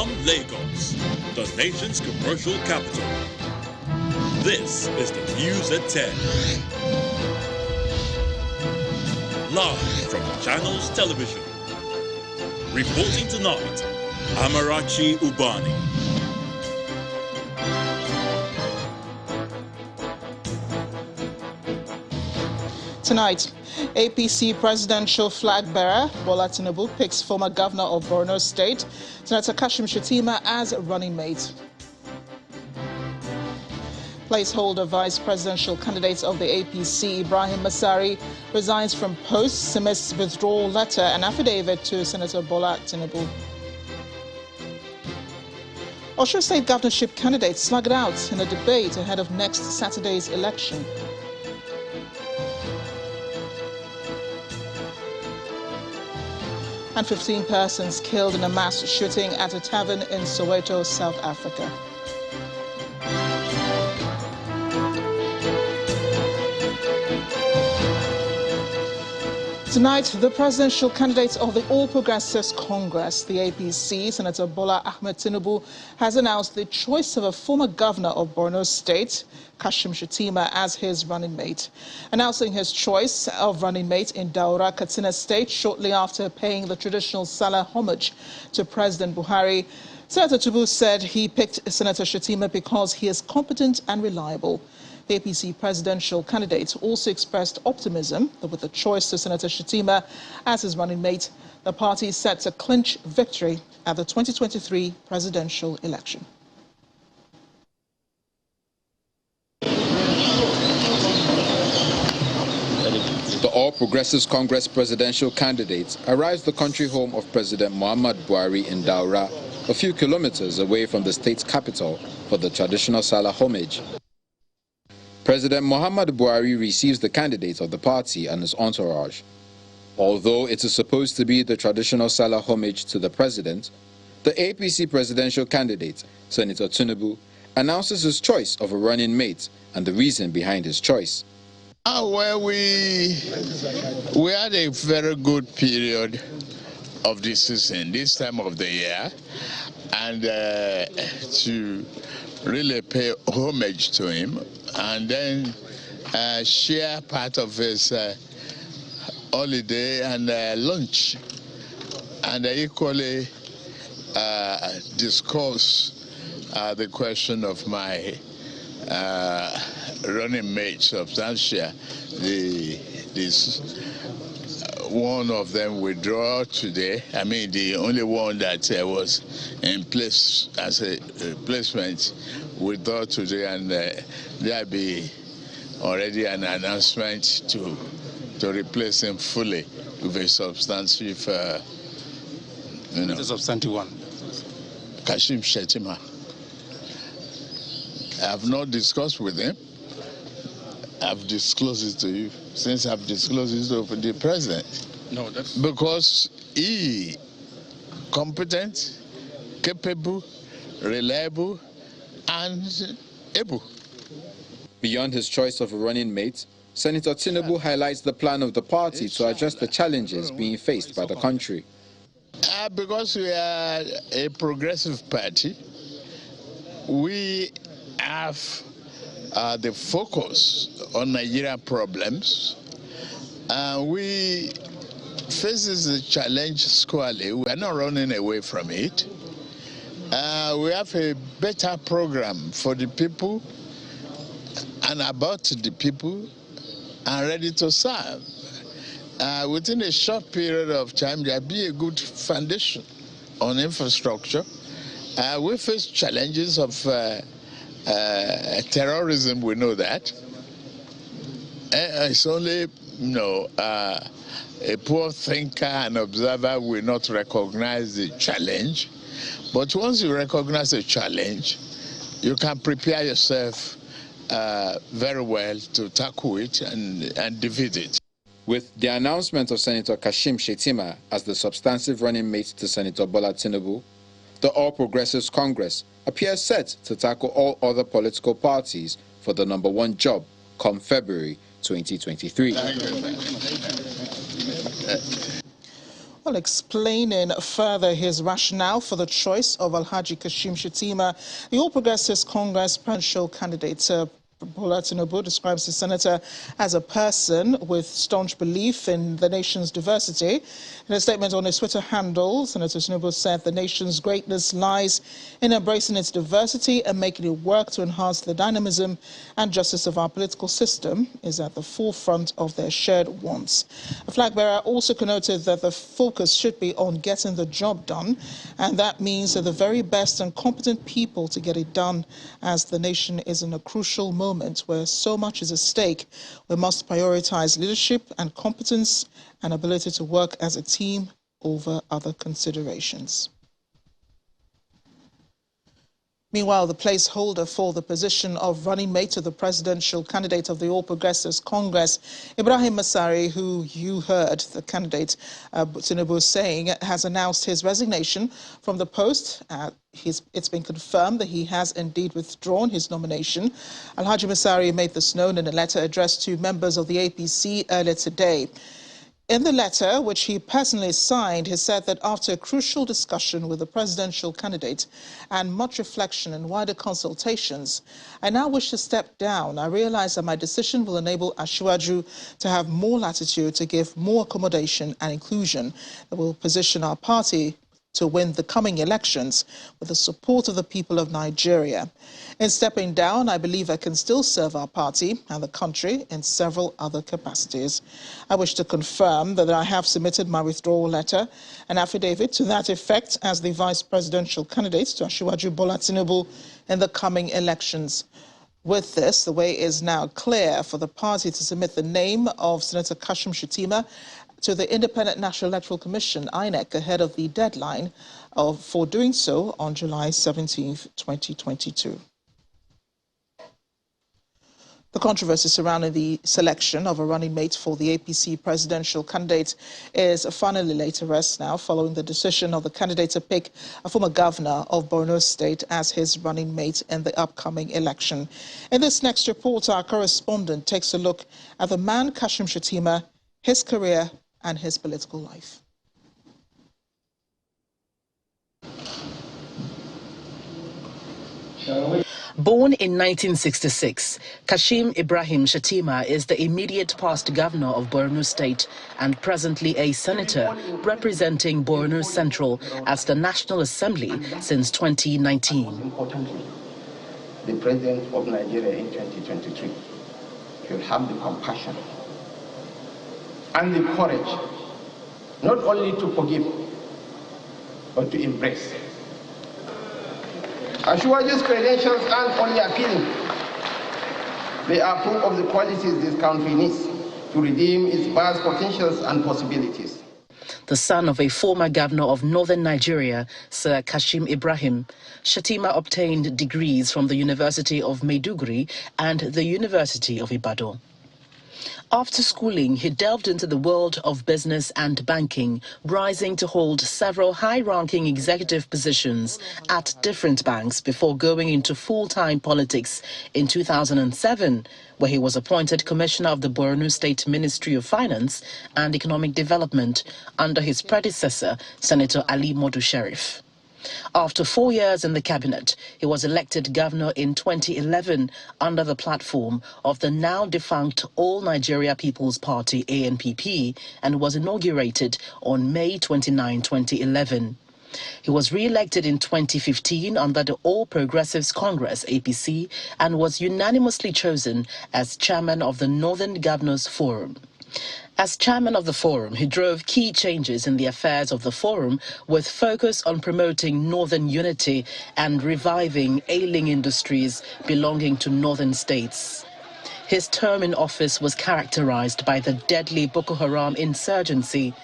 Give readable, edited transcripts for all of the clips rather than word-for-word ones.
From Lagos, the nation's commercial capital, this is the News at 10. Live from Channels Television. Reporting tonight, Amarachi Ubani. Tonight, APC presidential flag bearer Bola Tinubu picks former governor of Borno State, Senator Kashim Shettima, as running mate. Placeholder vice presidential candidate of the APC, Ibrahim Masari, resigns from post, submits withdrawal letter and affidavit to Senator Bola Tinubu. Osun State governorship candidates slugged out in a debate ahead of next Saturday's election. And 15 persons killed in a mass shooting at a tavern in Soweto, South Africa. Tonight, the presidential candidate of the All Progressives Congress, the APC, Senator Bola Ahmed Tinubu, has announced the choice of a former governor of Borno State, Kashim Shettima, as his running mate. Announcing his choice of running mate in Daura, Katsina State, shortly after paying the traditional Salah homage to President Buhari, Senator Tinubu said he picked Senator Shettima because he is competent and reliable. The APC presidential candidate also expressed optimism that with the choice of Senator Shettima as his running mate, the party is set to clinch victory at the 2023 presidential election. The All Progressives Congress presidential candidate arrives the country home of President Muhammad Buhari in Daura, a few kilometers away from the state's capital, for the traditional Salah homage. President Muhammad Buhari receives the candidates of the party and his entourage. Although it is supposed to be the traditional Salah homage to the president, the APC presidential candidate, Senator Tinubu, announces his choice of a running mate and the reason behind his choice. Well, we had a very good period of the season, this time of the year, and to really pay homage to him and then share part of his holiday and lunch, and equally discuss the question of my running mate, Substantia. One of them withdraw today. I mean, the only one that was in place as a replacement withdraw today, and there'll be already an announcement to replace him fully with a substantive, The substantive one. Kashim Shettima. I have not discussed with him. I've disclosed it to you. Since I've disclosed it to the president. No, that's because he competent, capable, reliable, and able. Beyond his choice of a running mate, Senator Tinubu highlights the plan of the party to address the challenges being faced by the country. Because we are a progressive party, we have the focus on Nigerian problems. We face the challenge squarely. We are not running away from it. We have a better program for the people and about the people and ready to serve. Within a short period of time, there will be a good foundation on infrastructure. We face challenges of terrorism, we know that. It's only, a poor thinker and observer will not recognize the challenge. But once you recognize the challenge, you can prepare yourself very well to tackle it and defeat it. With the announcement of Senator Kashim Shettima as the substantive running mate to Senator Bola Tinubu, the All Progressives Congress appears set to tackle all other political parties for the #1 job come February 2023. Well, explaining further his rationale for the choice of Alhaji Kashim Shettima, the All Progressives Congress presidential candidate Bola Tinubu describes the senator as a person with staunch belief in the nation's diversity. In a statement on his Twitter handle, Senator Tinubu said the nation's greatness lies in embracing its diversity and making it work to enhance the dynamism and justice of our political system is at the forefront of their shared wants. The flag bearer also connoted that the focus should be on getting the job done, and that means that the very best and competent people to get it done, as the nation is in a crucial moment where so much is at stake. We must prioritize leadership and competence and ability to work as a team over other considerations. Meanwhile, the placeholder for the position of running mate to the presidential candidate of the All Progressives Congress, Ibrahim Masari, who you heard the candidate Tinubu saying, has announced his resignation from the post. It's been confirmed that he has indeed withdrawn his nomination. Alhaji Masari made this known in a letter addressed to members of the APC earlier today. In the letter, which he personally signed, he said that after a crucial discussion with the presidential candidate and much reflection and wider consultations, I now wish to step down. I realize that my decision will enable Asiwaju to have more latitude to give more accommodation and inclusion that will position our party to win the coming elections with the support of the people of Nigeria. In stepping down, I believe I can still serve our party and the country in several other capacities. I wish to confirm that I have submitted my withdrawal letter and affidavit to that effect as the vice presidential candidate to Asiwaju Bola Tinubu in the coming elections. With this, the way is now clear for the party to submit the name of Senator Kashim Shettima to the Independent National Electoral Commission, INEC, ahead of the deadline for doing so on July 17, 2022. The controversy surrounding the selection of a running mate for the APC presidential candidate is finally laid to rest now, following the decision of the candidate to pick a former governor of Borno State as his running mate in the upcoming election. In this next report, our correspondent takes a look at the man Kashim Shettima, his career, and his political life. Born in 1966, Kashim Ibrahim Shettima is the immediate past governor of Borno State and presently a senator representing Borno Central as the National Assembly since 2019. Importantly, the President of Nigeria in 2023 should have the compassion and the courage not only to forgive, but to embrace. Asiwaju's credentials aren't only appealing, they are proof of the qualities this country needs to redeem its vast potentials and possibilities. The son of a former governor of northern Nigeria, Sir Kashim Ibrahim, Shettima obtained degrees from the University of Maiduguri and the University of Ibadan. After schooling, he delved into the world of business and banking, rising to hold several high-ranking executive positions at different banks before going into full-time politics in 2007, where he was appointed Commissioner of the Borno State Ministry of Finance and Economic Development under his predecessor, Senator Ali Modu Sheriff. After 4 years in the cabinet, he was elected governor in 2011 under the platform of the now defunct All Nigeria People's Party ANPP and was inaugurated on May 29, 2011. He was re-elected in 2015 under the All Progressives Congress APC and was unanimously chosen as chairman of the Northern Governors Forum. As chairman of the forum, he drove key changes in the affairs of the forum with focus on promoting northern unity and reviving ailing industries belonging to northern states. His term in office was characterized by the deadly Boko Haram insurgency.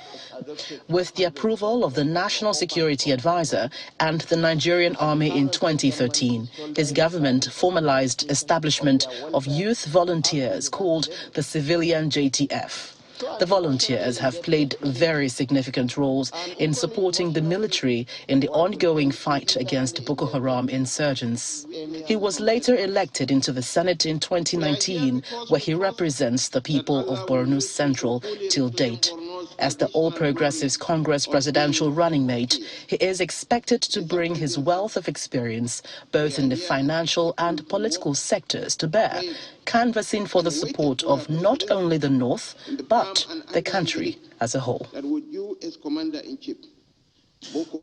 With the approval of the National Security Advisor and the Nigerian Army in 2013, his government formalized establishment of youth volunteers called the Civilian JTF. The volunteers have played very significant roles in supporting the military in the ongoing fight against Boko Haram insurgents. He was later elected into the Senate in 2019, where he represents the people of Borno Central till date. As the All Progressives Congress presidential running mate, he is expected to bring his wealth of experience, both in the financial and political sectors, to bear, canvassing for the support of not only the North, but the country as a whole.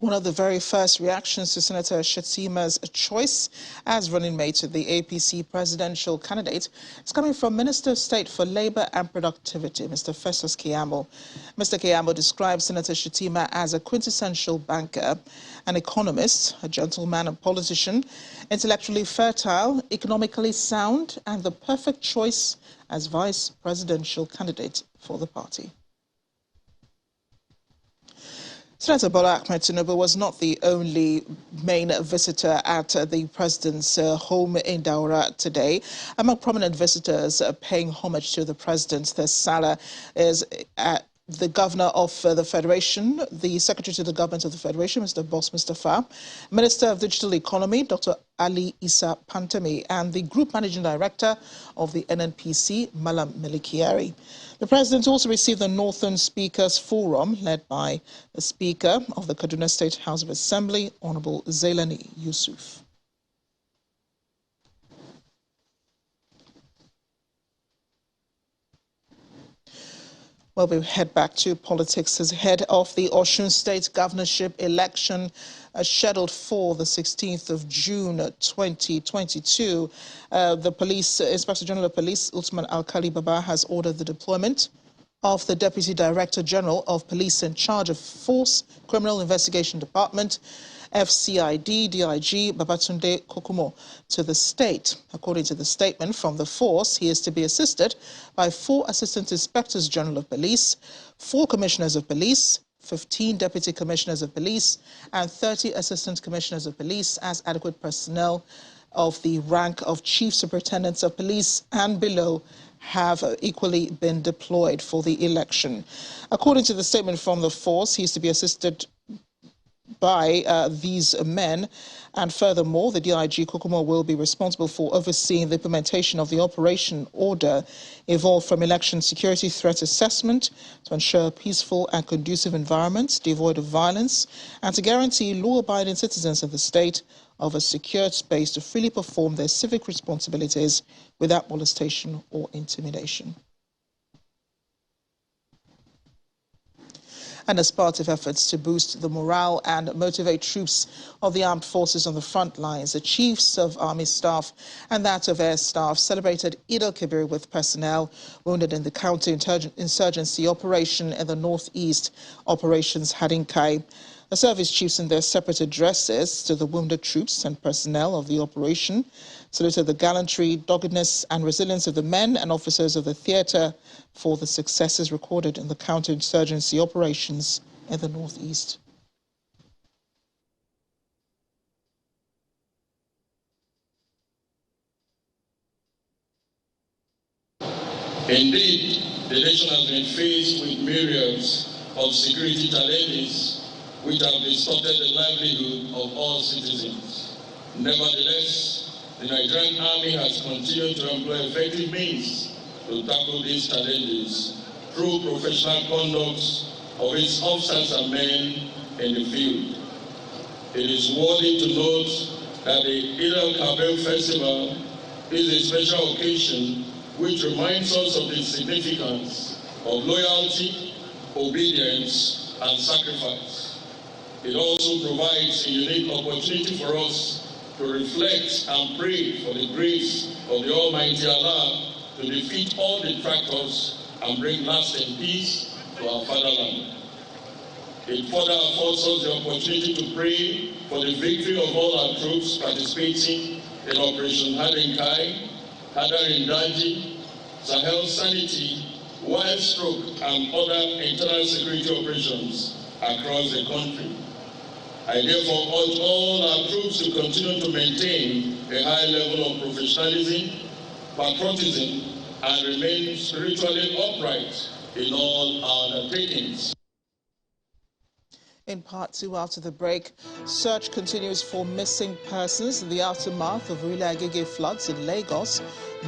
One of the very first reactions to Senator Shetima's choice as running mate to the APC presidential candidate is coming from Minister of State for Labour and Productivity, Mr. Festus Keyamo. Mr. Keyamo describes Senator Shetima as a quintessential banker, an economist, a gentleman and politician, intellectually fertile, economically sound, and the perfect choice as vice presidential candidate for the party. Senator Bola Ahmed Tinubu was not the only main visitor at the president's home in Daura today. Among prominent visitors paying homage to the president this Salah is the Governor of the Federation, the Secretary to the Government of the Federation, Mr. Boss Mustafa, Minister of Digital Economy, Dr. Ali Issa Pantami, and the Group Managing Director of the NNPC, Malam Melikiari. The President also received the Northern Speakers Forum, led by the Speaker of the Kaduna State House of Assembly, Honorable Zailani Yusuf. Well, we head back to politics as head of the Osun State governorship election scheduled for the 16th of June 2022. The Inspector General of Police, Usman Alkali Baba, has ordered the deployment of the Deputy Director General of Police in charge of Force Criminal Investigation Department, FCID DIG Babatunde Kokumo, to the state. According to the statement from the force, he is to be assisted by 4 Assistant Inspectors General of Police, 4 Commissioners of Police, 15 Deputy Commissioners of Police, and 30 Assistant Commissioners of Police as adequate personnel of the rank of Chief Superintendents of Police and below have equally been deployed for the election. According to the statement from the force, he is to be assisted by these men, and furthermore, the DIG Kokumo will be responsible for overseeing the implementation of the operation order evolved from election security threat assessment to ensure peaceful and conducive environments devoid of violence, and to guarantee law-abiding citizens of the state of a secured space to freely perform their civic responsibilities without molestation or intimidation. And as part of efforts to boost the morale and motivate troops of the armed forces on the front lines, the chiefs of army staff and that of air staff celebrated Eid al-Kabir with personnel wounded in the counter-insurgency operation in the northeast, Operations Hadinkai. The service chiefs, in their separate addresses to the wounded troops and personnel of the operation, saluted the gallantry, doggedness and resilience of the men and officers of the theatre for the successes recorded in the counter-insurgency operations in the northeast. Indeed, the nation has been faced with myriads of security challenges which have distorted the livelihood of all citizens. Nevertheless, the Nigerian Army has continued to employ effective means to tackle these challenges through professional conduct of its officers and men in the field. It is worthy to note that the Eid al-Kabir festival is a special occasion which reminds us of the significance of loyalty, obedience, and sacrifice. It also provides a unique opportunity for us to reflect and pray for the grace of the Almighty Allah to defeat all detractors and bring lasting peace to our fatherland. It further affords us the opportunity to pray for the victory of all our troops participating in Operation Hadinkai, Hadar Indaji, Sahel Sanity, Wild Stroke, and other internal security operations across the country. I therefore urge all our troops to continue to maintain a high level of professionalism, patriotism, and remain spiritually upright in all our undertakings. In part 2, after the break, search continues for missing persons in the aftermath of Orile Agege floods in Lagos.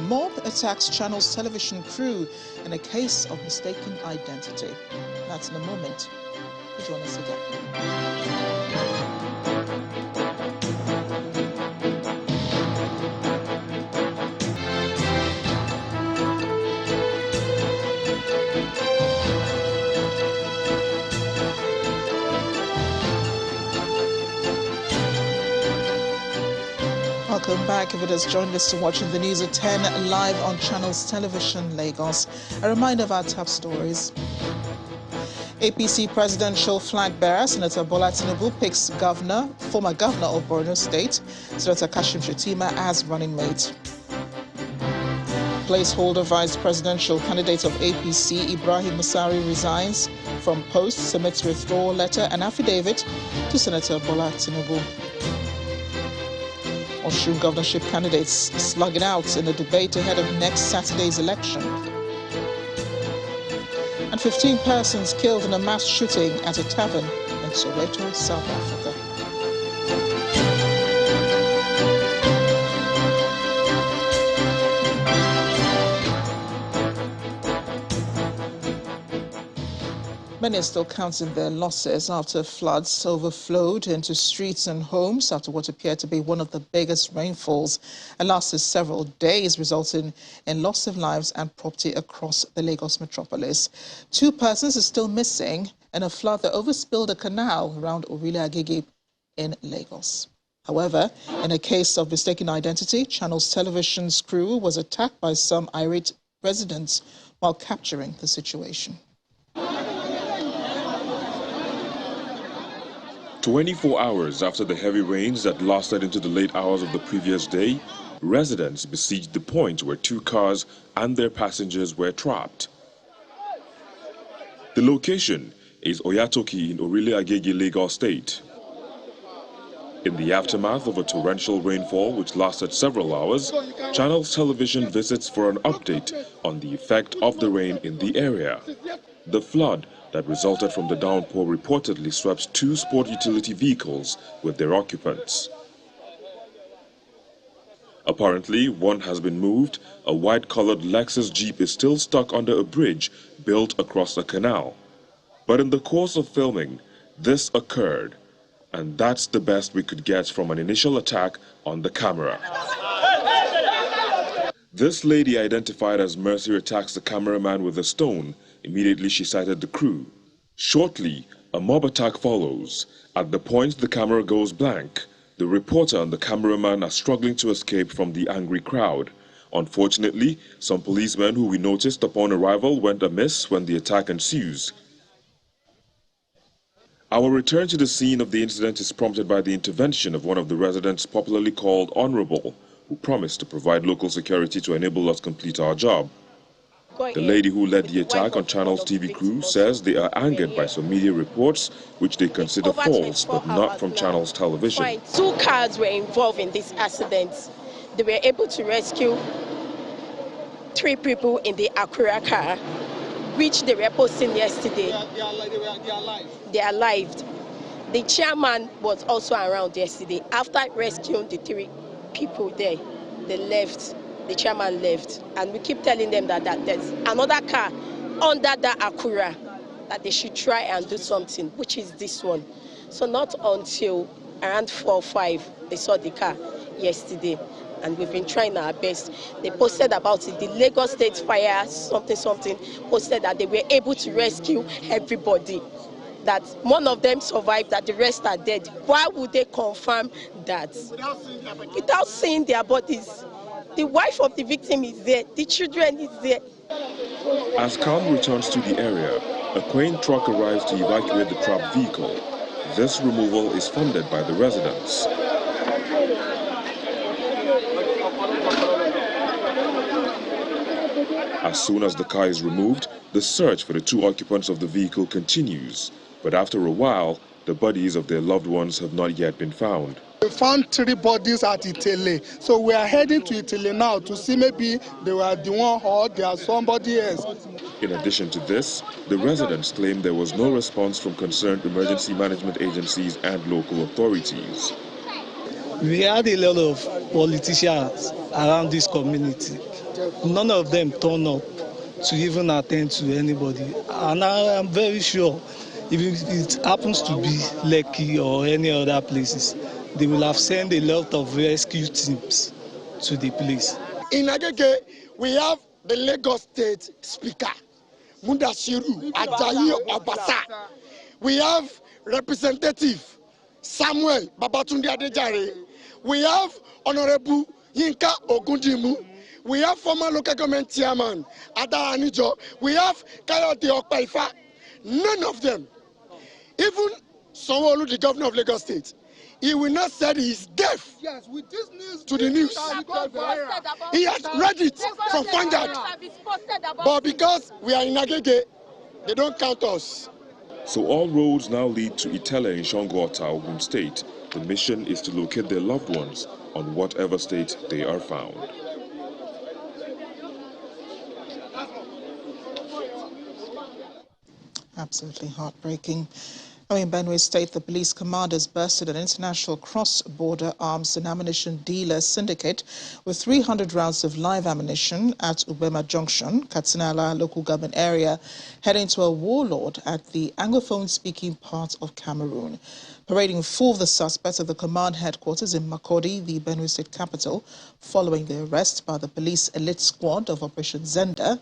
Mob attacks Channels television crew in a case of mistaken identity. That's in a moment. Join us again. Welcome back. If it has joined us to watching the news at 10 live on Channels Television Lagos. A reminder of our top stories. APC presidential flag bearer Senator Bola Tinubu picks former governor of Borno State, Senator Kashim Shettima, as running mate. Placeholder vice presidential candidate of APC Ibrahim Masari resigns from post, submits withdrawal letter and affidavit to Senator Bola Tinubu. Osun governorship candidates slugging out in a debate ahead of next Saturday's election. And 15 persons killed in a mass shooting at a tavern in Soweto, South Africa. Many are still counting their losses after floods overflowed into streets and homes after what appeared to be one of the biggest rainfalls and lasted several days, resulting in loss of lives and property across the Lagos metropolis. 2 persons are still missing in a flood that overspilled a canal around Orile Agege in Lagos. However, in a case of mistaken identity, Channels Television's crew was attacked by some irate residents while capturing the situation. 24 hours after the heavy rains that lasted into the late hours of the previous day, residents besieged the point where 2 cars and their passengers were trapped. The location is Oyatoki in Orile Agege, Lagos State. In the aftermath of a torrential rainfall which lasted several hours, Channels Television visits for an update on the effect of the rain in the area. The flood that resulted from the downpour reportedly swept 2 sport utility vehicles with their occupants. Apparently, one has been moved. A white-colored Lexus Jeep is still stuck under a bridge built across a canal. But in the course of filming, this occurred, and that's the best we could get from an initial attack on the camera. This lady, identified as Mercy, attacks the cameraman with a stone. Immediately, she sighted the crew. Shortly, a mob attack follows. At the point the camera goes blank, the reporter and the cameraman are struggling to escape from the angry crowd. Unfortunately, some policemen who we noticed upon arrival went amiss when the attack ensues. Our return to the scene of the incident is prompted by the intervention of one of the residents popularly called Honorable, who promised to provide local security to enable us complete our job. The lady who led the attack on Channels TV crew says they are angered by some media reports which they consider false, but not from Channels Television. 2 cars were involved in this accident. They were able to rescue 3 people in the Acura car, which they were posting yesterday. They are alive. The chairman was also around yesterday. After rescuing the 3 people there, they left. The chairman left, and we keep telling them that there's another car under that Acura that they should try and do something, which is this one. So not until around 4 or 5 they saw the car yesterday, and we've been trying our best. They posted about it. The Lagos State Fire something posted that they were able to rescue everybody, that one of them survived, that the rest are dead. Why would they confirm that without seeing their bodies? The wife of the victim is there, the children is there. As calm returns to the area, a crane truck arrives to evacuate the trapped vehicle. This removal is funded by the residents. As soon as the car is removed, the search for the 2 occupants of the vehicle continues. But after a while, the bodies of their loved ones have not yet been found. We found 3 bodies at Itele, so we are heading to Itele now to see maybe they were the one or they are somebody else. In addition to this, the residents claim there was no response from concerned emergency management agencies and local authorities. We had a lot of politicians around this community, none of them turn up to even attend to anybody. And I am very sure if it happens to be Lekki or any other places, they will have sent a lot of rescue teams to the place. In Agege, we have the Lagos State Speaker, Mudashiru Ajayi Obasa. We have Representative Samuel Babatunde Adejare. We have Honorable Yinka Ogundimu. We have former local government chairman Adaranijo. We have Kayode Okpaifa. None of them, even Sanwo-Olu, the governor of Lagos State, he will not say he is deaf to the news. He has read it from Vanguard. But because we are in Agege, they don't count us. So all roads now lead to Itele in Shongota, Ogun State. The mission is to locate their loved ones on whatever state they are found. Absolutely heartbreaking. In Benue State, the police commanders busted an international cross-border arms and ammunition dealer syndicate with 300 rounds of live ammunition at Ubema Junction, Katsinala local government area, heading to a warlord at the Anglophone-speaking part of Cameroon. Parading four of the suspects at the command headquarters in Makurdi, the Benue State capital, following the arrest by the police elite squad of Operation Zenda.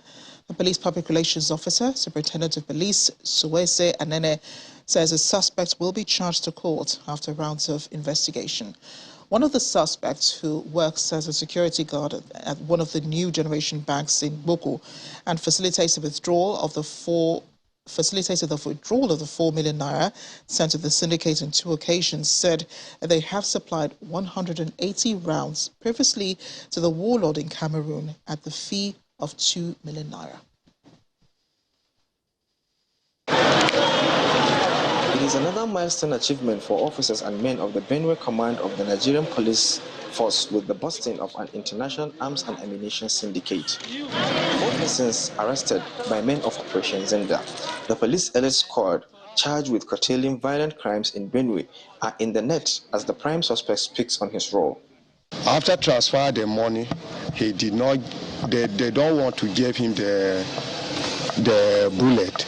The police public relations officer, Superintendent of Police Suwese Anene, says a suspect will be charged to court after rounds of investigation. One of the suspects, who works as a security guard at one of the new generation banks in Boko and facilitated the withdrawal of the 4 million naira sent to the syndicate on 2 occasions, said they have supplied 180 rounds previously to the warlord in Cameroon at the fee of 2 million naira. It is another milestone achievement for officers and men of the Benue Command of the Nigerian Police Force with the busting of an international arms and ammunition syndicate. 4 persons arrested by men of Operation Zenda. The police elite squad charged with curtailing violent crimes in Benue are in the net as the prime suspect speaks on his role. After transfer the money, he did not. They don't want to give him the bullet.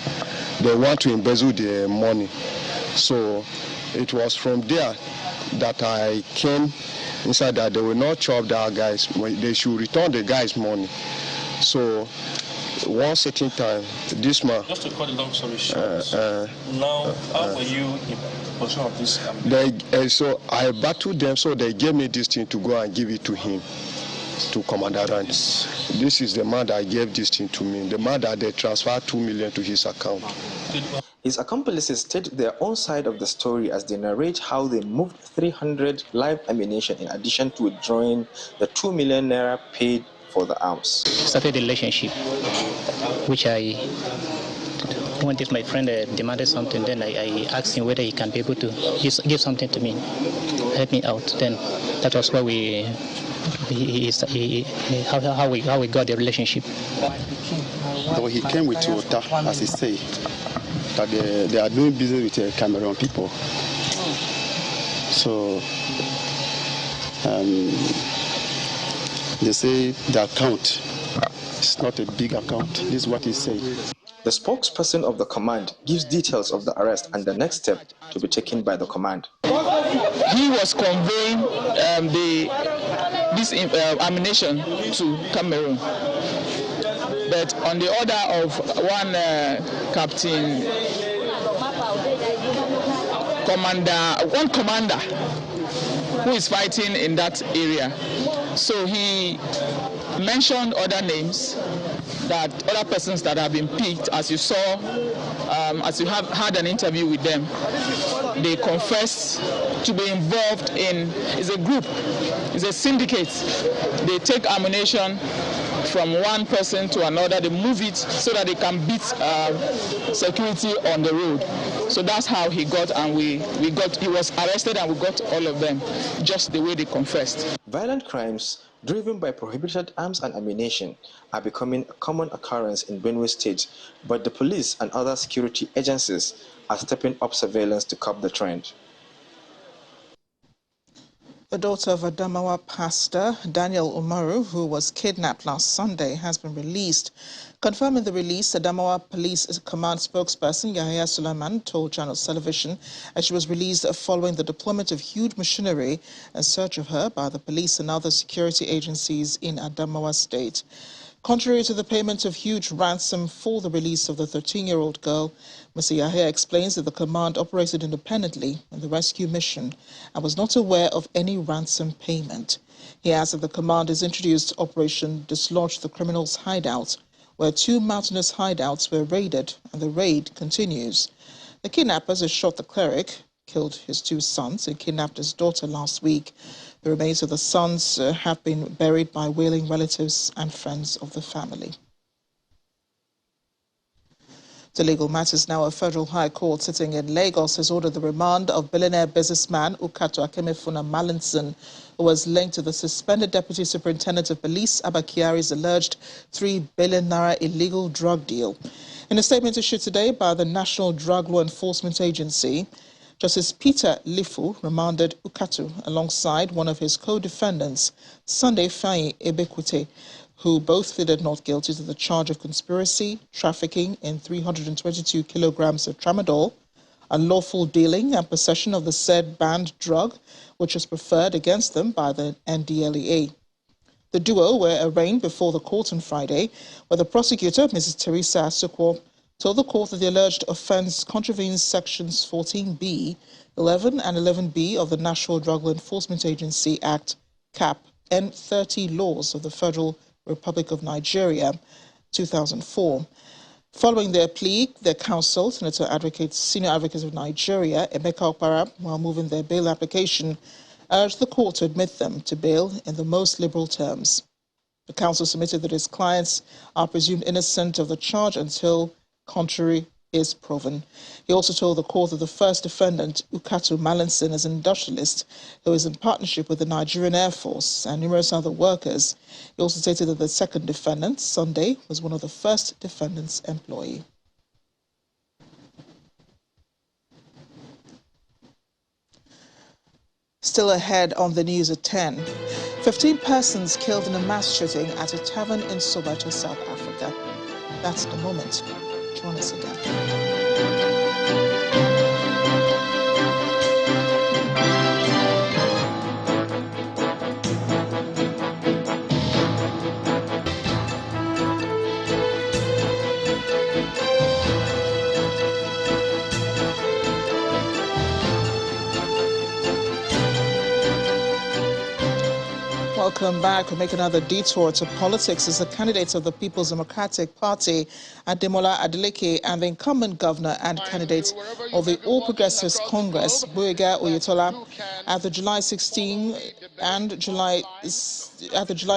They want to embezzle the money. So it was from there that I came inside that they will not chop the guys. They should return the guys' money. So one certain time, this man. Just to cut the long story short. Now, how were you in possession of this? So I battled them, so they gave me this thing to go and give it to him, to Commander Rands. This is the man that gave this thing to me, the man that they transferred 2 million to his account. His accomplices state their own side of the story as they narrate how they moved 300 live ammunition in addition to withdrawing the 2 million naira paid for the arms. Started a relationship, which when this my friend demanded something, then I asked him whether he can be able to give something to me, help me out. Then that was where how we got the relationship. So he came with Toyota, as he said, that they are doing business with Cameroon people. So they say the account is not a big account. This is what he said. The spokesperson of the command gives details of the arrest and the next step to be taken by the command. He was conveying this ammunition to Cameroon, but on the order of one commander who is fighting in that area. So he mentioned other names, that other persons that have been picked, as you saw, as you have had an interview with them. They confessed to be involved in, it's a group, it's a syndicate. They take ammunition from one person to another, they move it so that they can beat security on the road. So that's how he got, and he was arrested and we got all of them, just the way they confessed. Violent crimes driven by prohibited arms and ammunition are becoming a common occurrence in Benue State, but the police and other security agencies are stepping up surveillance to curb the trend. The daughter of Adamawa pastor Daniel Umaru, who was kidnapped last Sunday, has been released. Confirming the release, Adamawa Police Command spokesperson Yahya Sulaiman told Channels Television that she was released following the deployment of huge machinery in search of her by the police and other security agencies in Adamawa State. Contrary to the payment of huge ransom for the release of the 13-year-old girl, Mr. Yahya explains that the command operated independently in the rescue mission and was not aware of any ransom payment. He adds that the command has introduced Operation Dislodge the Criminals Hideout, where 2 mountainous hideouts were raided, and the raid continues. The kidnappers had shot the cleric, killed his 2 sons, and kidnapped his daughter last week. The remains of the sons have been buried by wailing relatives and friends of the family. To legal matters now, a federal high court sitting in Lagos has ordered the remand of billionaire businessman Ukatu Akemefuna Mallinson, who was linked to the suspended Deputy Superintendent of Police Abba Kyari's alleged ₦3 billion illegal drug deal. In a statement issued today by the National Drug Law Enforcement Agency, Justice Peter Lifu remanded Ukatu alongside one of his co-defendants, Sunday Fayi Ebekwite, who both pleaded not guilty to the charge of conspiracy, trafficking in 322 kilograms of tramadol, unlawful dealing and possession of the said banned drug, which was preferred against them by the NDLEA. The duo were arraigned before the court on Friday, where the prosecutor, Mrs. Teresa Asukwo, told the court that the alleged offence contravenes sections 14B, 11 and 11B of the National Drug Law Enforcement Agency Act, CAP, and 30 laws of the Federal Republic of Nigeria, 2004. Following their plea, their counsel, Senior Advocate of Nigeria, Emeka Okpara, while moving their bail application, urged the court to admit them to bail in the most liberal terms. The counsel submitted that his clients are presumed innocent of the charge until contrary is proven. He also told the court that the first defendant, Ukatu Mallinson, is an industrialist who is in partnership with the Nigerian Air Force and numerous other workers. He also stated that the second defendant, Sunday, was one of the first defendant's employee. Still ahead on the news at 10. 15 persons killed in a mass shooting at a tavern in Soweto, South Africa. That's the moment. Join us again. Welcome back. We'll make another detour to politics as the candidates of the People's Democratic Party, Ademola Adeleke, and the incumbent governor and candidate of the All Progressives Congress, Gboyega Oyetola, at the July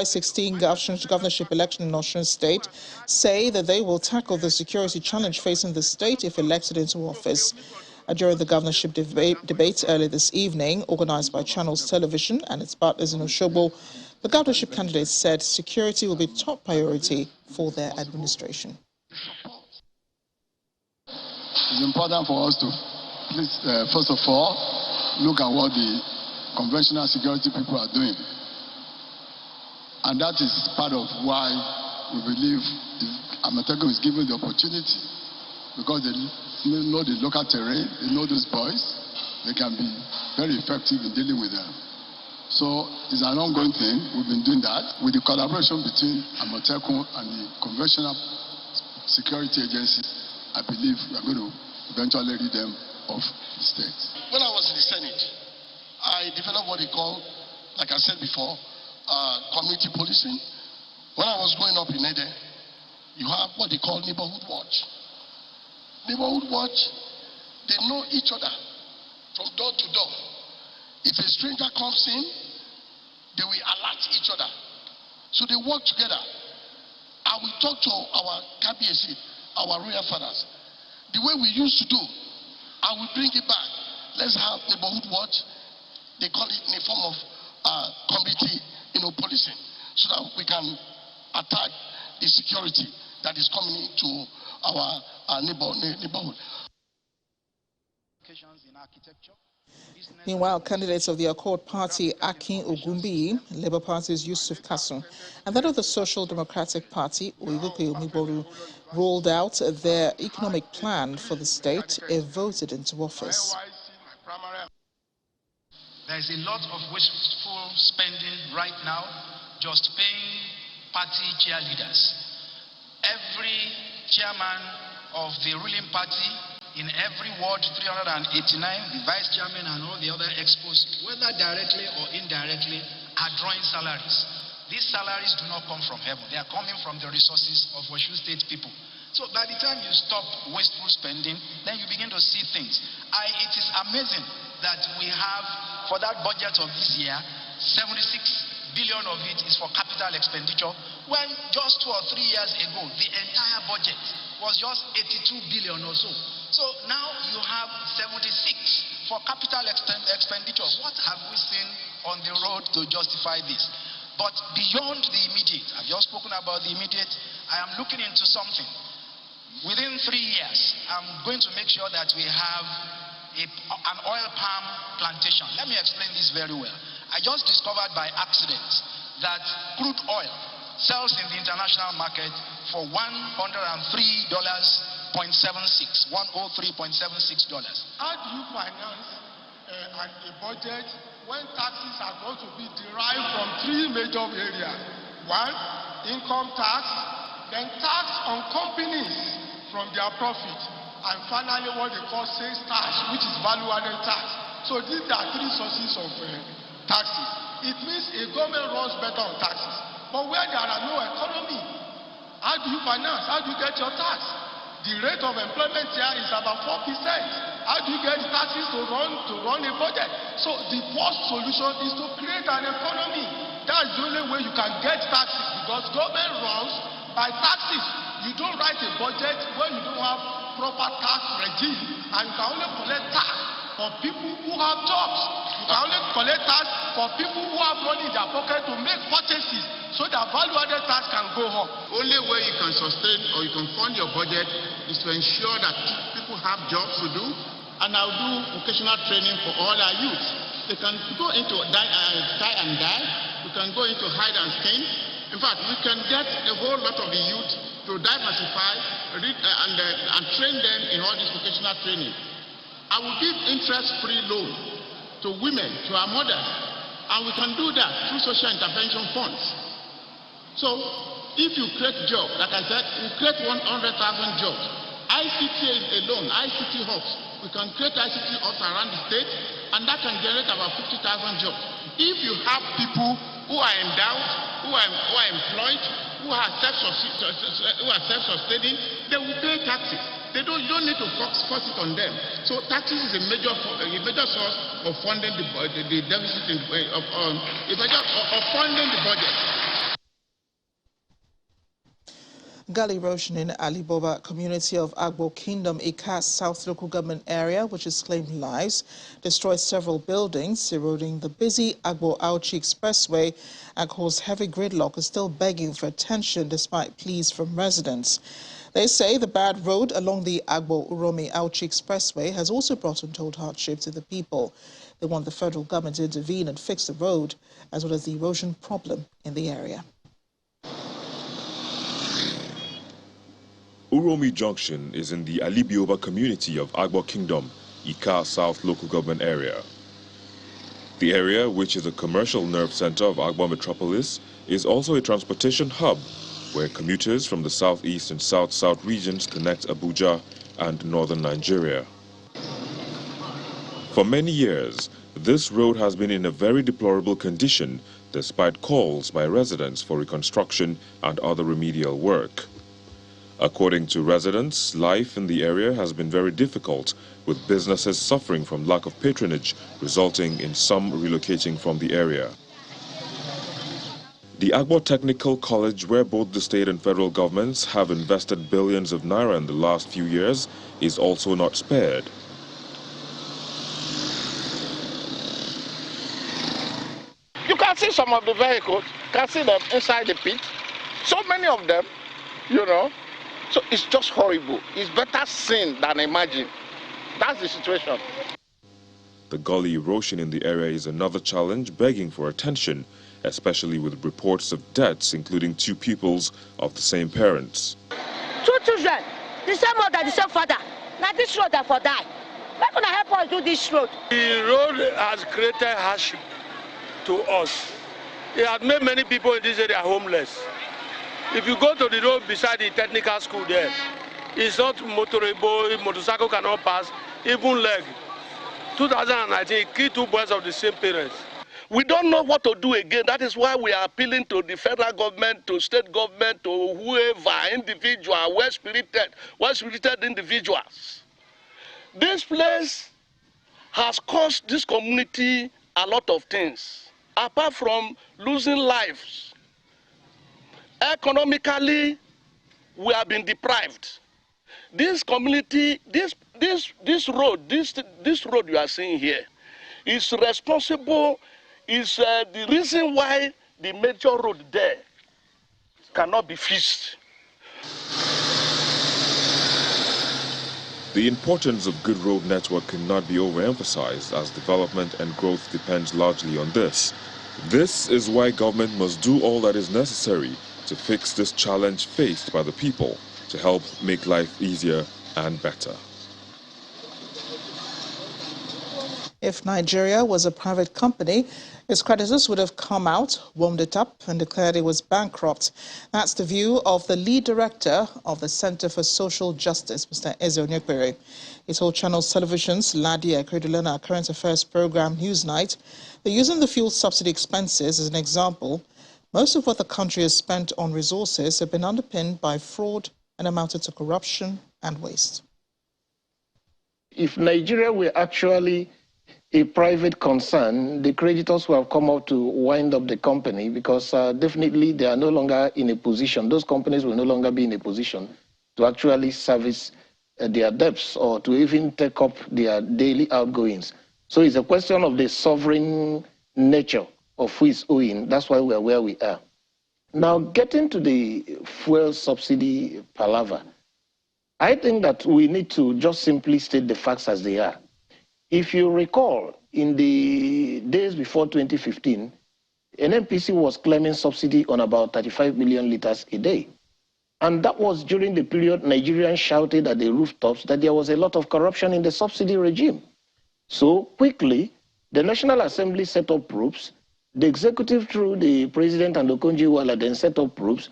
16 governorship election in Osun State, say that they will tackle the security challenge facing the state if elected into office. During the governorship debate earlier this evening, organized by Channels Television and its partners in Osogbo, the governorship candidates said security will be top priority for their administration. It's important for us to, please, first of all, look at what the conventional security people are doing. And that is part of why we believe Amotekun is given the opportunity, because they know the local terrain, they know those boys, they can be very effective in dealing with them. So it's an ongoing thing. We've been doing that with the collaboration between Amotekun and the conventional security agencies. I believe we are going to eventually rid them of the state. When I was in the Senate, I developed what they call, like I said before, community policing. When I was growing up in Ede, you have what they call neighborhood watch. Neighborhood watch, they know each other from door to door. If a stranger comes in, they will alert each other. So they work together. I will talk to our KBSC, our royal fathers. The way we used to do, I will bring it back. Let's have neighborhood watch. They call it in a form of community, policing, so that we can attack the security that is coming into our neighborhood. In architecture, Meanwhile, candidates of the Accord Party, Akin Ogumbi, Labour Party's Yusuf Kasum, and that of the Social Democratic Party, Oiwepe Omiboru, rolled out their economic plan for the state if voted into office. There is a lot of wasteful spending right now, just paying party cheerleaders. Every chairman of the ruling party in every ward 389, the vice chairman and all the other expos, whether directly or indirectly, are drawing salaries. These salaries do not come from heaven. They are coming from the resources of Osun State people. So by the time you stop wasteful spending, then you begin to see things. It is amazing that we have, for that budget of this year, 76 billion of it is for capital expenditure, when just 2 or 3 years ago, the entire budget was just 82 billion or so. So now you have 76 for capital expenditure. What have we seen on the road to justify this? But beyond the immediate, I've just spoken about the immediate, I am looking into something. Within 3 years, I'm going to make sure that we have an oil palm plantation. Let me explain this very well. I just discovered by accident that crude oil sells in the international market for $103.76, $103.76. How do you finance a budget when taxes are going to be derived from 3 major areas? 1, income tax, then tax on companies from their profit, and finally what they call sales tax, which is value-added tax. So these are 3 sources of taxes. It means a government runs better on taxes. But where there are no economy, how do you finance? How do you get your tax? The rate of employment here is about 4%. How do you get taxes to run a budget? So the first solution is to create an economy. That's the only way you can get taxes, because government runs by taxes. You don't write a budget when you don't have proper tax regime, and you can only collect tax for people who have jobs. You can only collect tax for people who have money in their pocket to make purchases, so that value-added tax can go up. Only way you can sustain or you can fund your budget is to ensure that people have jobs to do, and I'll do vocational training for all our youth. They can go into tie and dye, we can go into hide and skin. In fact, we can get a whole lot of the youth to diversify and train them in all this vocational training. I will give interest-free loan to women, to our mothers, and we can do that through social intervention funds. So, if you create jobs, like I said, we create 100,000 jobs. ICT alone, ICT hubs, we can create ICT hubs around the state, and that can generate about 50,000 jobs. If you have people who are endowed, who are employed, who are self-sustaining, they will pay taxes. You don't need to force it on them. So taxes is a major source of funding the deficit of funding the budget. Gully erosion in Aliboba community of Agbo Kingdom, Ika South local government area, which has claimed lives, destroyed several buildings, eroding the busy Agbo Auchi Expressway, and caused heavy gridlock, is still begging for attention despite pleas from residents. They say the bad road along the Agbo Uromi Auchi Expressway has also brought untold hardship to the people. They want the federal government to intervene and fix the road, as well as the erosion problem in the area. Uromi Junction is in the Alibioba community of Agbo Kingdom, Ika South local government area. The area, which is a commercial nerve center of Agbo metropolis, is also a transportation hub where commuters from the southeast and south-south regions connect Abuja and northern Nigeria. For many years, this road has been in a very deplorable condition despite calls by residents for reconstruction and other remedial work. According to residents, life in the area has been very difficult, with businesses suffering from lack of patronage, resulting in some relocating from the area. The Agbo Technical College, where both the state and federal governments have invested billions of naira in the last few years, is also not spared. You can see some of the vehicles, you can see them inside the pit. So many of them, you know. So it's just horrible. It's better seen than imagined. That's the situation. The gully erosion in the area is another challenge begging for attention, especially with reports of deaths, including 2 pupils of the same parents. 2 children, the same mother, the same father. Now this road that for die. Why can I help us do this road? The road has created hardship to us. It has made many people in this area homeless. If you go to the road beside the technical school there, it's not motorable, motorcycle cannot pass, even leg. 2019, it killed 2 boys of the same parents. We don't know what to do again. That is why we are appealing to the federal government, to state government, to whoever, individual, well-spirited individuals. This place has cost this community a lot of things, apart from losing lives. Economically, we have been deprived. This community, this road you are seeing here, is responsible. Is the reason why the major road there cannot be fixed. The importance of good road network cannot be overemphasized, as development and growth depends largely on this. This is why government must do all that is necessary to fix this challenge faced by the people, to help make life easier and better. If Nigeria was a private company, its creditors would have come out, warmed it up, and declared it was bankrupt. That's the view of the lead director of the Center for Social Justice, Mr. Eze Onyekpere. He told Channels Television's Ladi Akeredolana current affairs program Newsnight that using the fuel subsidy expenses as an example, most of what the country has spent on resources have been underpinned by fraud and amounted to corruption and waste. If Nigeria were actually a private concern, the creditors will have come out to wind up the company, because definitely they are no longer in a position, those companies will no longer be in a position to actually service their debts or to even take up their daily outgoings. So it's a question of the sovereign nature of who is owing. That's why we are where we are. Now, getting to the fuel subsidy palaver, I think that we need to just simply state the facts as they are. If you recall, in the days before 2015, NNPC was claiming subsidy on about 35 million liters a day. And that was during the period Nigerians shouted at the rooftops that there was a lot of corruption in the subsidy regime. So quickly, the National Assembly set up probes. The executive, through the president and Okonjo-Iweala, then set up probes.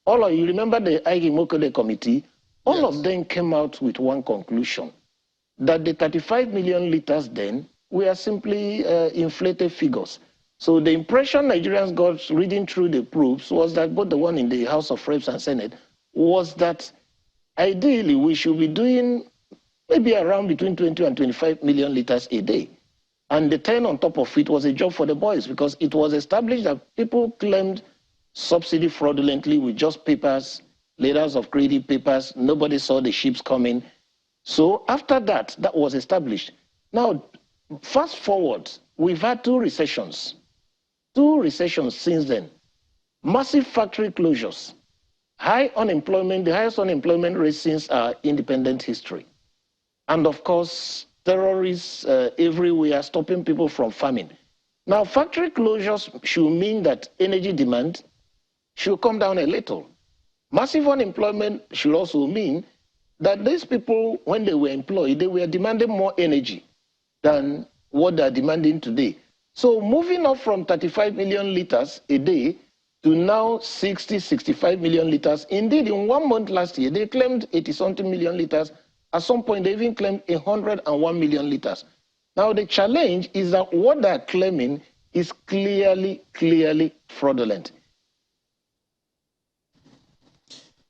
All of you remember the Ige Mokode committee? All of them came out with one conclusion, that the 35 million liters then were simply inflated figures. So the impression Nigerians got reading through the proofs was that, both the one in the House of Reps and Senate, was that ideally we should be doing maybe around between 20 and 25 million liters a day. And the 10 on top of it was a job for the boys, because it was established that people claimed subsidy fraudulently with just papers, letters of credit papers. Nobody saw the ships coming. So after that, that was established. Now, fast forward, we've had 2 recessions. 2 recessions since then. Massive factory closures. High unemployment, the highest unemployment rate since our independent history. And of course, terrorists everywhere stopping people from farming. Now, factory closures should mean that energy demand should come down a little. Massive unemployment should also mean that these people, when they were employed, they were demanding more energy than what they're demanding today. So moving up from 35 million liters a day to now 60, 65 million liters. Indeed, in 1 month last year, they claimed 80-something million liters. At some point, they even claimed 101 million liters. Now, the challenge is that what they're claiming is clearly fraudulent.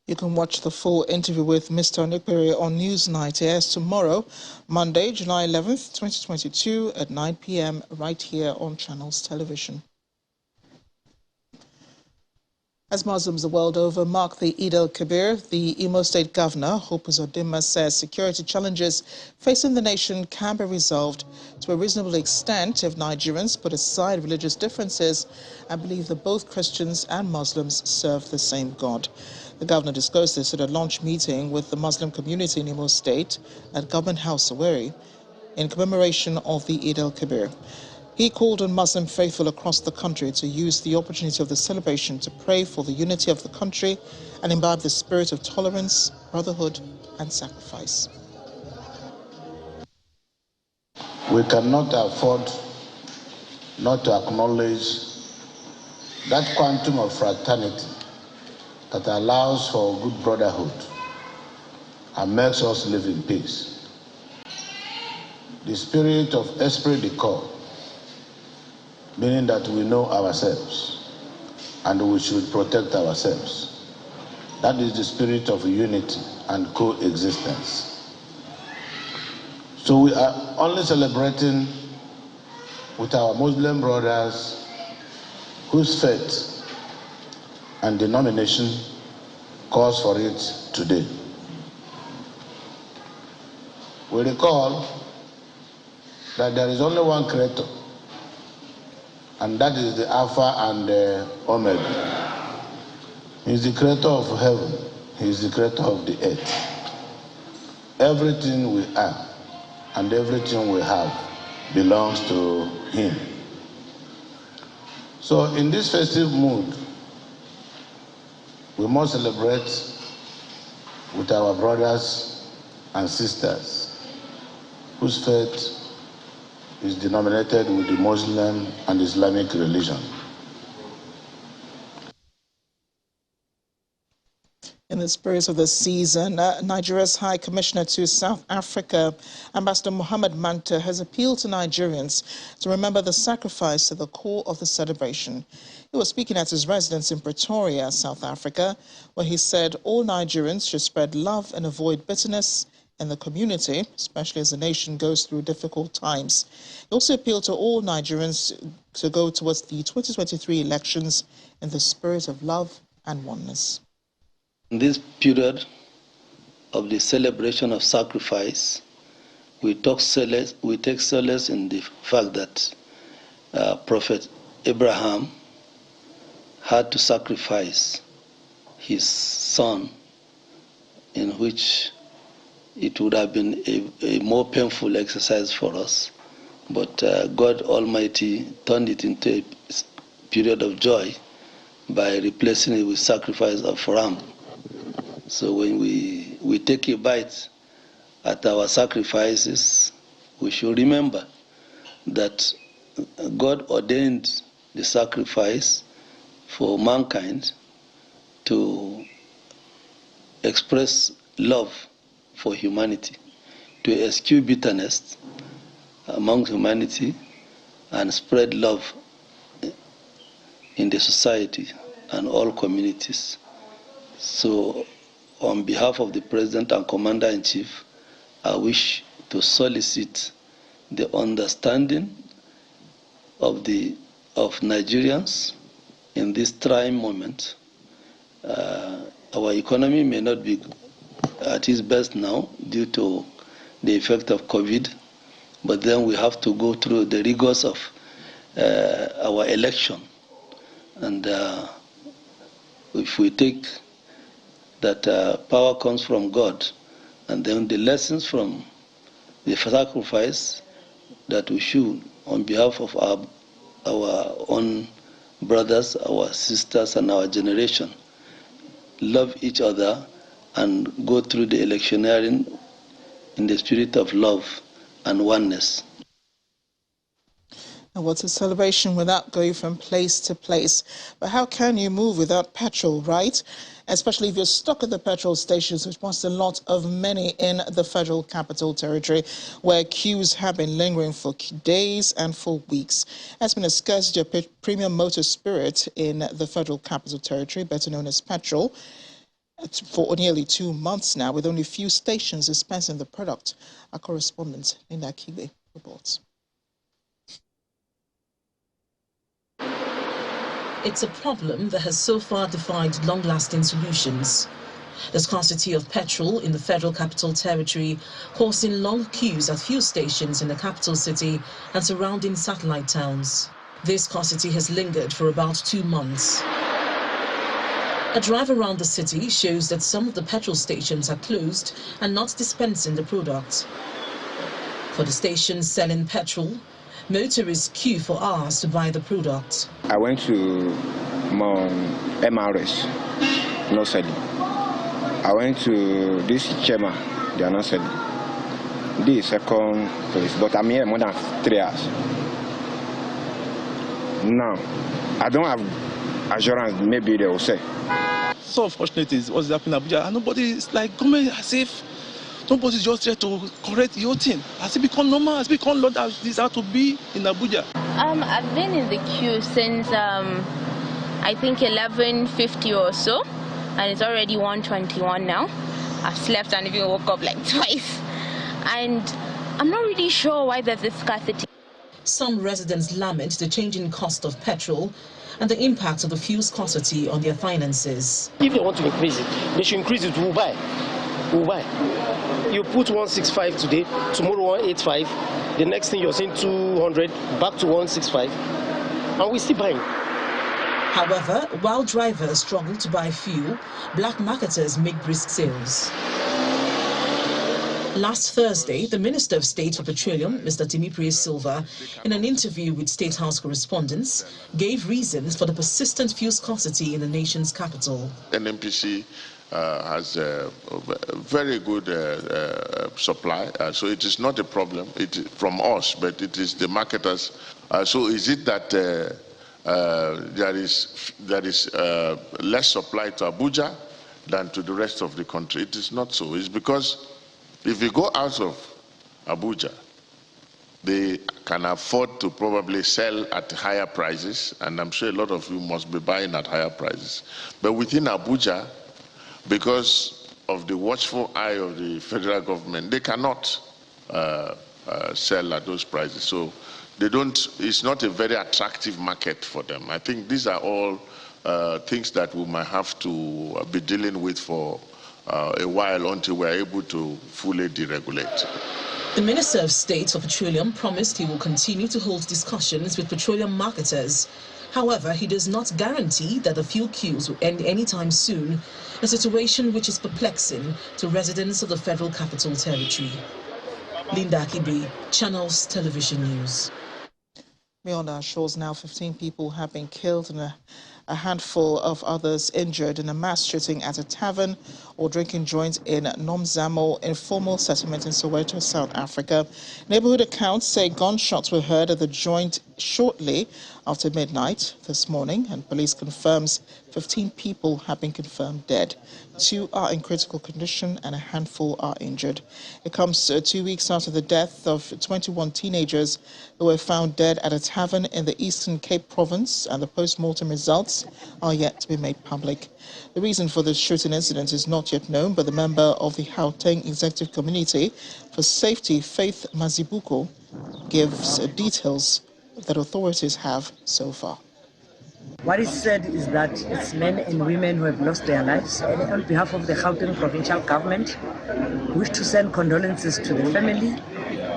You can watch the full interview with Mr. Onyekpere on Newsnight. It airs tomorrow, Monday, July 11th, 2022 at 9 p.m. right here on Channels Television. As Muslims the world over mark the Eid al-Kabir, the Imo State Governor, Hope Uzodinma, says security challenges facing the nation can be resolved to a reasonable extent if Nigerians put aside religious differences and believe that both Christians and Muslims serve the same God. The governor disclosed this at a launch meeting with the Muslim community in Imo State at Government House, Owerri. in commemoration of the Eid al-Kabir. He called on Muslim faithful across the country to use the opportunity of the celebration to pray for the unity of the country and imbibe the spirit of tolerance, brotherhood, and sacrifice. We cannot afford not to acknowledge that quantum of fraternity that allows for good brotherhood and makes us live in peace. The spirit of esprit de corps, meaning that we know ourselves and we should protect ourselves. That is the spirit of unity and coexistence. So we are only celebrating with our Muslim brothers whose faith and denomination calls for it today. We recall that there is only one Creator, and that is the Alpha and the Omega. He is the Creator of heaven. He is the Creator of the earth. Everything we are and everything we have belongs to Him. So in this festive mood, we must celebrate with our brothers and sisters whose faith is denominated with the Muslim and Islamic religion. In the spirit of the season, Nigeria's High Commissioner to South Africa, Ambassador Mohammed Manta, has appealed to Nigerians to remember the sacrifice at the core of the celebration. He was speaking at his residence in Pretoria, South Africa, where he said all Nigerians should spread love and avoid bitterness in the community, especially as the nation goes through difficult times. He also appealed to all Nigerians to go towards the 2023 elections in the spirit of love and oneness. In this period of the celebration of sacrifice, we take solace in the fact that Prophet Abraham had to sacrifice his son, in which it would have been a more painful exercise for us. But God Almighty turned it into a period of joy by replacing it with sacrifice of ram. So when we take a bite at our sacrifices, we should remember that God ordained the sacrifice for mankind to express love for humanity, to eschew bitterness among humanity and spread love in the society and all communities. So on behalf of the President and Commander-in-Chief, I wish to solicit the understanding of Nigerians in this trying moment. Our economy may not be at its best now due to the effect of COVID, but then we have to go through the rigors of our election. And if we take that power comes from God, and then the lessons from the sacrifice that we should, on behalf of our own brothers, our sisters, and our generation, love each other and go through the electioneering in the spirit of love and oneness. And what's a celebration without going from place to place? But how can you move without petrol, right? Especially if you're stuck at the petrol stations, which was a lot of many in the Federal Capital Territory, where queues have been lingering for days and for weeks. Has been a scarcity of premium motor spirit in the Federal Capital Territory, better known as petrol, for nearly 2 months now, with only few stations dispensing the product. Our correspondent, Linda Kibe, reports. It's a problem that has so far defied long-lasting solutions. The scarcity of petrol in the Federal Capital Territory causing long queues at few stations in the capital city and surrounding satellite towns. This scarcity has lingered for about 2 months. A drive around the city shows that some of the petrol stations are closed and not dispensing the product. For the stations selling petrol, motorists queue for hours to buy the product. I went to MRS, no selling. I went to this Chema, they are not selling. This second place, but I'm here more than 3 hours. Now, I don't have assurance, maybe they will say. So unfortunate is what's happening in Abuja, and nobody is like government as if nobody's just there to correct your thing. Has it become normal? Has it become law that this has to be in Abuja? I've been in the queue since I think 11:50 or so, and it's already 1:21 now. I've slept and even woke up like twice, and I'm not really sure why there's this scarcity. Some residents lament the changing cost of petrol and the impact of the fuel scarcity on their finances. If they want to increase it, they should increase it. We'll buy. You put 165 today, tomorrow 185, the next thing you're saying 200, back to 165, and we're still buying. However, while drivers struggle to buy fuel, black marketers make brisk sales. Last Thursday, the Minister of State for Petroleum, Mr. Timipri Silva, in an interview with State House correspondents, gave reasons for the persistent fuel scarcity in the nation's capital. NNPC has a very good supply, so it is not a problem from us, but it is the marketers. So is it that there is less supply to Abuja than to the rest of the country? It is not so. It's because if you go out of Abuja, they can afford to probably sell at higher prices, and I'm sure a lot of you must be buying at higher prices. But within Abuja, because of the watchful eye of the federal government, they cannot sell at those prices. So they don't, it's not a very attractive market for them. I think these are all things that we might have to be dealing with for a while until we're able to fully deregulate. The Minister of State for Petroleum promised he will continue to hold discussions with petroleum marketers. However, he does not guarantee that the fuel queues will end anytime soon, a situation which is perplexing to residents of the Federal Capital Territory. Linda Akibi, Channels Television News. Beyond our shores now, 15 people have been killed and a handful of others injured in a mass shooting at a tavern or drinking joint in Nomzamo informal settlement in Soweto, South Africa. Neighborhood accounts say gunshots were heard at the joint shortly after midnight this morning, and police confirms 15 people have been confirmed dead. 2 are in critical condition and a handful are injured. It comes 2 weeks after the death of 21 teenagers who were found dead at a tavern in the Eastern Cape province, and the post-mortem results are yet to be made public. The reason for this shooting incident is not yet known, but the member of the Gauteng Executive Community for Safety, Faith Mazibuko, gives details that authorities have so far. What is said is that it's men and women who have lost their lives. And on behalf of the Gauteng provincial government, we wish to send condolences to the family.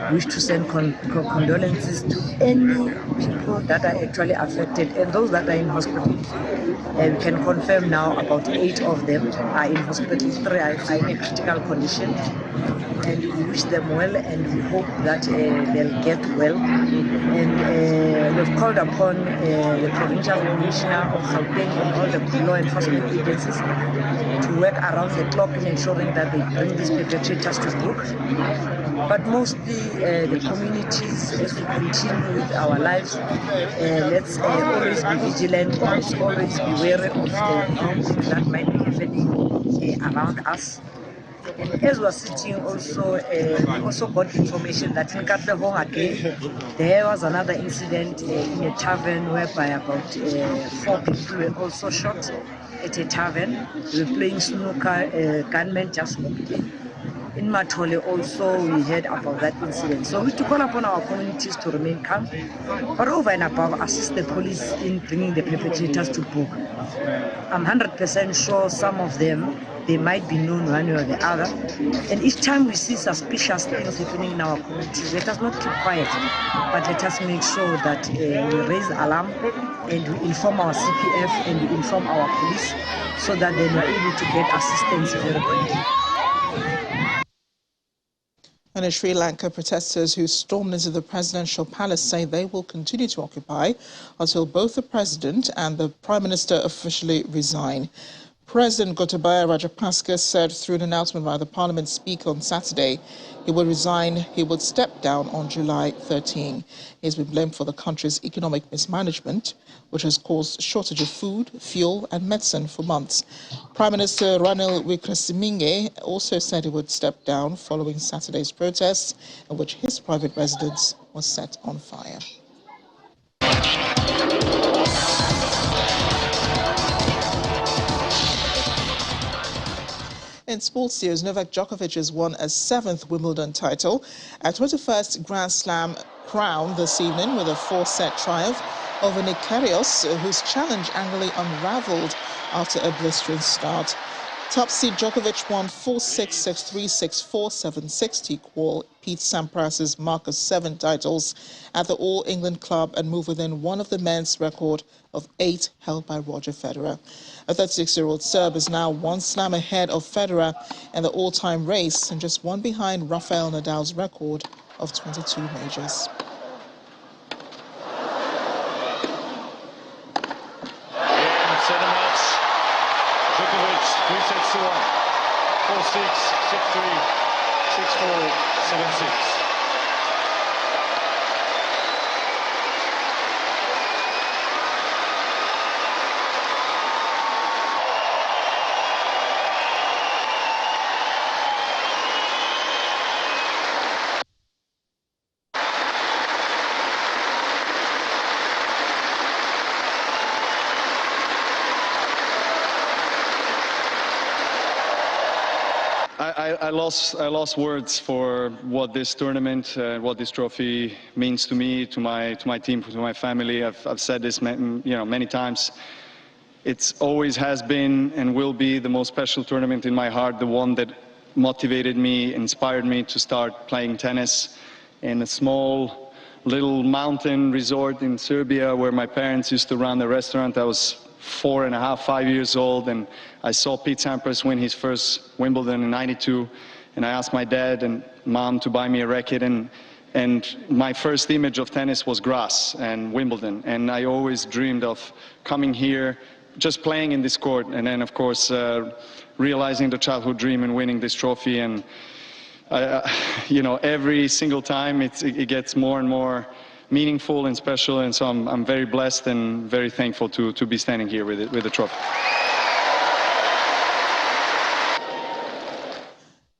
We wish to send condolences to any people that are actually affected and those that are in hospital. We can confirm now about 8 of them are in hospital, 3 are in a critical condition. And we wish them well, and we hope that they'll get well. And we've called upon the provincial commissioner of Gauteng and all the law enforcement agencies to work around the clock in ensuring that they bring these perpetrators to book. But mostly the communities, as we continue with our lives, let's always be vigilant, and let's always be wary of the wrong things that might be happening around us. And as we're sitting also, we also got information that in Katlehong again, there was another incident in a tavern whereby about 4 people were also shot at a tavern. They were playing snooker, gunmen just walked in. In Matole also we heard about that incident. So we to call upon our communities to remain calm, but over and above assist the police in bringing the perpetrators to book. I'm 100% sure some of them, they might be known one way or the other. And each time we see suspicious things happening in our communities, let us not keep quiet, but let us make sure that we raise alarm and we inform our CPF and we inform our police so that they are able to get assistance very quickly. And in Sri Lanka, protesters who stormed into the presidential palace say they will continue to occupy until both the president and the prime minister officially resign. President Gotabaya Rajapaksa said through an announcement by the parliament speaker on Saturday he would resign, he would step down on July 13. He has been blamed for the country's economic mismanagement, which has caused shortage of food, fuel and medicine for months. Prime Minister Ranil Wickremesinghe also said he would step down following Saturday's protests in which his private residence was set on fire. In sports news, Novak Djokovic has won a 7th Wimbledon title, a 21st Grand Slam crown this evening with a 4-set triumph over Nick Kyrgios, whose challenge angrily unraveled after a blistering start. Top seed Djokovic won 4-6, 6-3, 6-4, 7-6 to equal Pete Sampras's mark of 7 titles at the All England Club and move within one of the men's record of 8 held by Roger Federer. A 36-year-old Serb is now 1 slam ahead of Federer in the all-time race and just 1 behind Rafael Nadal's record of 22 majors. Djokovic, 3 sets to 1. 4-6, 6-3, 6-4, 7-6. I lost words for what this tournament, what this trophy means to me, to my team, to my family. I've said this many times. It's always has been and will be the most special tournament in my heart, the one that motivated me, inspired me to start playing tennis in a small little mountain resort in Serbia where my parents used to run a restaurant. I was 4.5, 5 years old, and I saw Pete Sampras win his first Wimbledon in '92, and I asked my dad and mom to buy me a racket, and my first image of tennis was grass and Wimbledon, and I always dreamed of coming here, just playing in this court, and then of course realizing the childhood dream and winning this trophy. And every single time it gets more and more meaningful and special, and so I'm very blessed and very thankful to be standing here with the trophy.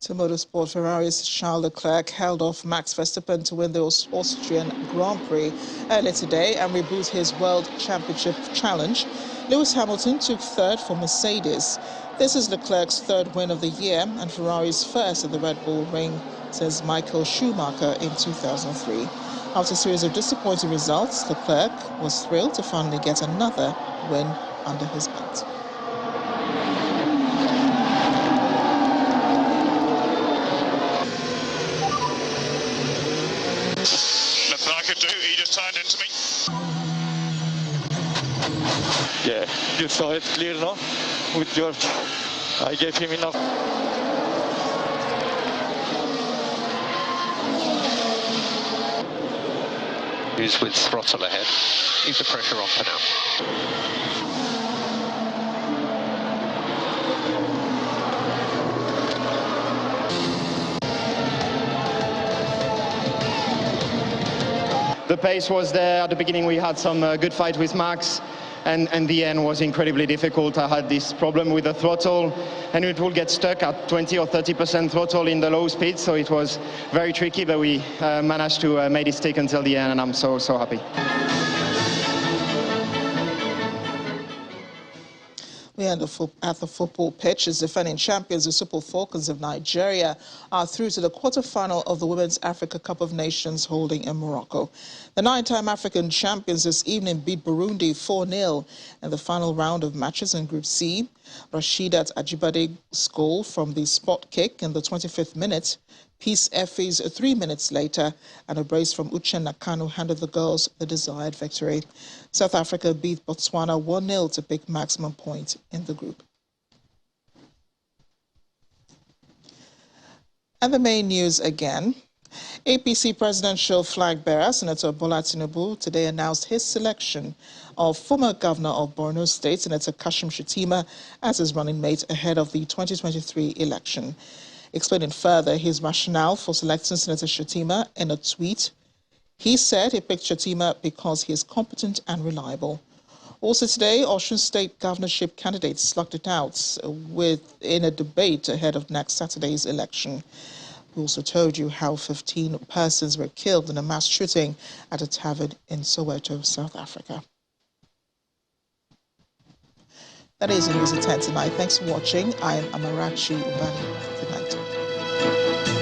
To motorsport, Ferrari's Charles Leclerc held off Max Verstappen to win the Austrian Grand Prix earlier today and reboot his World Championship challenge. Lewis Hamilton took 3rd for Mercedes. This is Leclerc's 3rd win of the year and Ferrari's 1st at the Red Bull Ring since Michael Schumacher in 2003. After a series of disappointing results, Leclerc was thrilled to finally get another win under his belt. Nothing I could do, he just turned into me. Yeah, you saw it clear, no? With your, I gave him enough. Who's with throttle ahead. Keep the pressure on for now. The pace was there. At the beginning we had some good fight with Max, and the end was incredibly difficult. I had this problem with the throttle, and it will get stuck at 20 or 30% throttle in the low speed, so it was very tricky, but we managed to make it stick until the end, and I'm so happy. We end at the football pitch as defending champions, the Super Falcons of Nigeria, are through to the quarter-final of the Women's Africa Cup of Nations holding in Morocco. The 9-time African champions this evening beat Burundi 4-0 in the final round of matches in Group C. Rasheedat Ajibade's goal from the spot kick in the 25th minute, Peace Effie's 3 minutes later, and a brace from Uche Nakanu handed the girls the desired victory. South Africa beat Botswana 1-0 to pick maximum point in the group. And the main news again. APC presidential flag bearer, Senator Bola Tinubu, today announced his selection of former governor of Borno State, Senator Kashim Shettima, as his running mate ahead of the 2023 election. Explaining further his rationale for selecting Senator Shettima in a tweet, he said he picked Shettima because he is competent and reliable. Also today, Osun State governorship candidates slugged it out in a debate ahead of next Saturday's election. We also told you how 15 persons were killed in a mass shooting at a tavern in Soweto, South Africa. That is the news at 10 tonight. Thanks for watching. I am Amarachi Ubani. Good night.